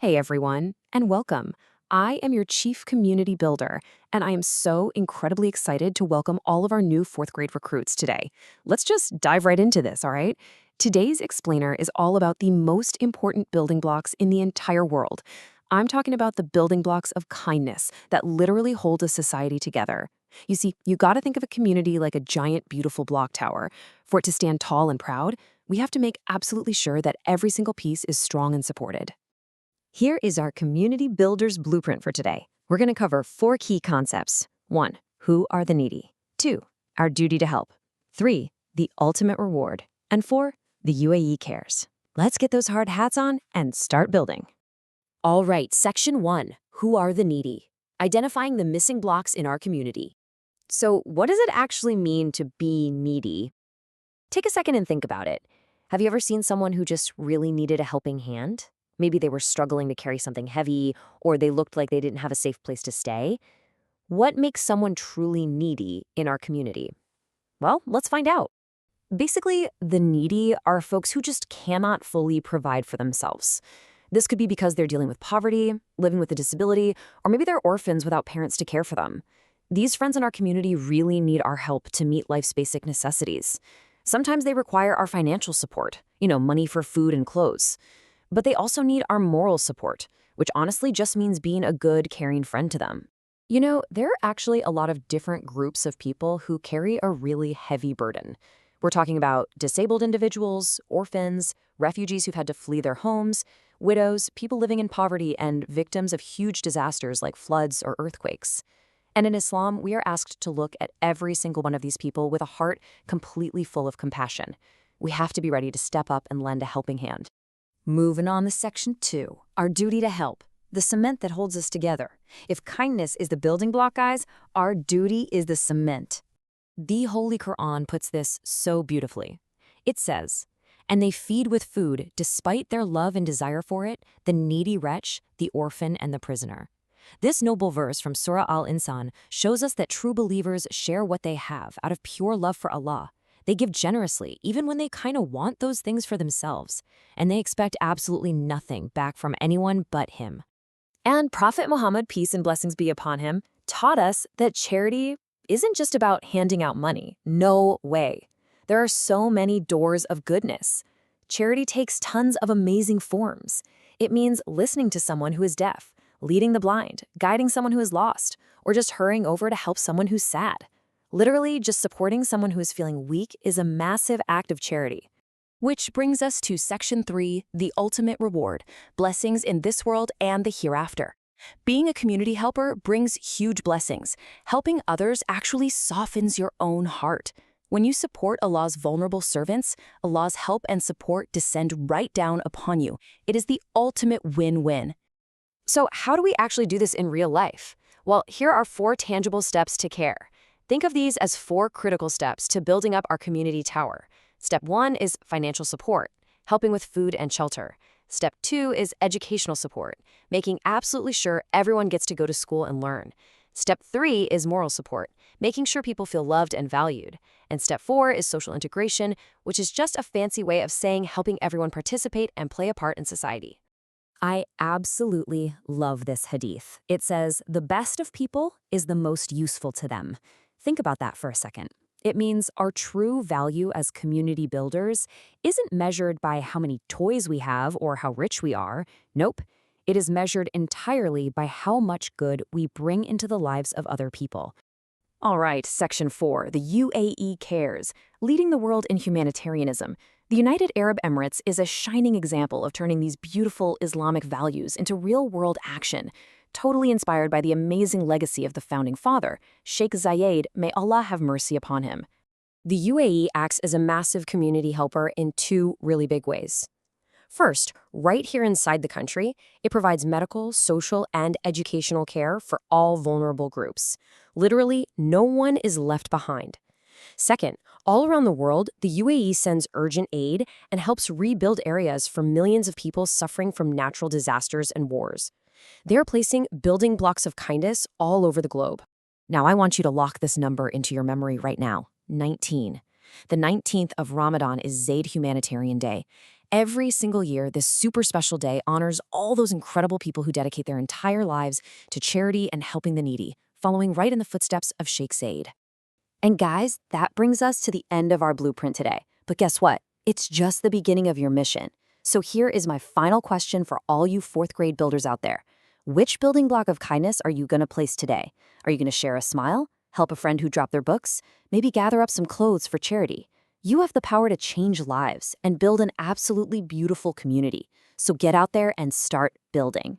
Hey everyone, and welcome. I am your Chief Community Builder, and I am so incredibly excited to welcome all of our new fourth grade recruits today. Let's just dive right into this, all right? Today's explainer is all about the most important building blocks in the entire world. I'm talking about the building blocks of kindness that literally hold a society together. You see, you gotta think of a community like a giant, beautiful block tower. For it to stand tall and proud, we have to make absolutely sure that every single piece is strong and supported. Here is our Community Builder's Blueprint for today. We're going to cover 4 key concepts. 1. Who are the needy? 2. Our duty to help. 3. The ultimate reward. And 4. The UAE cares. Let's get those hard hats on and start building. All right, Section 1. Who are the needy? Identifying the missing blocks in our community. So, what does it actually mean to be needy? Take a second and think about it. Have you ever seen someone who just really needed a helping hand? Maybe they were struggling to carry something heavy, or they looked like they didn't have a safe place to stay. What makes someone truly needy in our community? Well, let's find out. Basically, the needy are folks who just cannot fully provide for themselves. This could be because they're dealing with poverty, living with a disability, or maybe they're orphans without parents to care for them. These friends in our community really need our help to meet life's basic necessities. Sometimes they require our financial support, money for food and clothes. But they also need our moral support, which honestly just means being a good, caring friend to them. There are actually a lot of different groups of people who carry a really heavy burden. We're talking about disabled individuals, orphans, refugees who've had to flee their homes, widows, people living in poverty, and victims of huge disasters like floods or earthquakes. And in Islam, we are asked to look at every single one of these people with a heart completely full of compassion. We have to be ready to step up and lend a helping hand. Moving on to Section 2, our duty to help, the cement that holds us together. If kindness is the building block, guys, our duty is the cement. The Holy Quran puts this so beautifully. It says, "And they feed with food, despite their love and desire for it, the needy wretch, the orphan, and the prisoner." This noble verse from Surah Al-Insan shows us that true believers share what they have out of pure love for Allah. They give generously, even when they kind of want those things for themselves, and they expect absolutely nothing back from anyone but Him. And Prophet Muhammad, peace and blessings be upon him, taught us that charity isn't just about handing out money. No way. There are so many doors of goodness. Charity takes tons of amazing forms. It means listening to someone who is deaf, leading the blind, guiding someone who is lost, or just hurrying over to help someone who's sad. Literally, just supporting someone who is feeling weak is a massive act of charity. Which brings us to Section 3, the ultimate reward, blessings in this world and the hereafter. Being a community helper brings huge blessings. Helping others actually softens your own heart. When you support Allah's vulnerable servants, Allah's help and support descend right down upon you. It is the ultimate win-win. So how do we actually do this in real life? Well, here are 4 tangible steps to care. Think of these as 4 critical steps to building up our community tower. Step 1 is financial support, helping with food and shelter. Step 2 is educational support, making absolutely sure everyone gets to go to school and learn. Step 3 is moral support, making sure people feel loved and valued. And step 4 is social integration, which is just a fancy way of saying helping everyone participate and play a part in society. I absolutely love this hadith. It says, "The best of people is the most useful to them." Think about that for a second. It means our true value as community builders isn't measured by how many toys we have or how rich we are. Nope. It is measured entirely by how much good we bring into the lives of other people. All right, Section 4, the UAE cares, leading the world in humanitarianism. The United Arab Emirates is a shining example of turning these beautiful Islamic values into real-world action, totally inspired by the amazing legacy of the founding father, Sheikh Zayed, may Allah have mercy upon him. The UAE acts as a massive community helper in 2 really big ways. First, right here inside the country, it provides medical, social, and educational care for all vulnerable groups. Literally, no one is left behind. Second, all around the world, the UAE sends urgent aid and helps rebuild areas for millions of people suffering from natural disasters and wars. They're placing building blocks of kindness all over the globe. Now, I want you to lock this number into your memory right now, 19. The 19th of Ramadan is Zayed Humanitarian Day, Every single year, this super special day honors all those incredible people who dedicate their entire lives to charity and helping the needy, following right in the footsteps of Sheikh Zayed. And guys, that brings us to the end of our blueprint today. But guess what? It's just the beginning of your mission. So here is my final question for all you fourth grade builders out there. Which building block of kindness are you going to place today? Are you going to share a smile? Help a friend who dropped their books? Maybe gather up some clothes for charity? You have the power to change lives and build an absolutely beautiful community. So get out there and start building.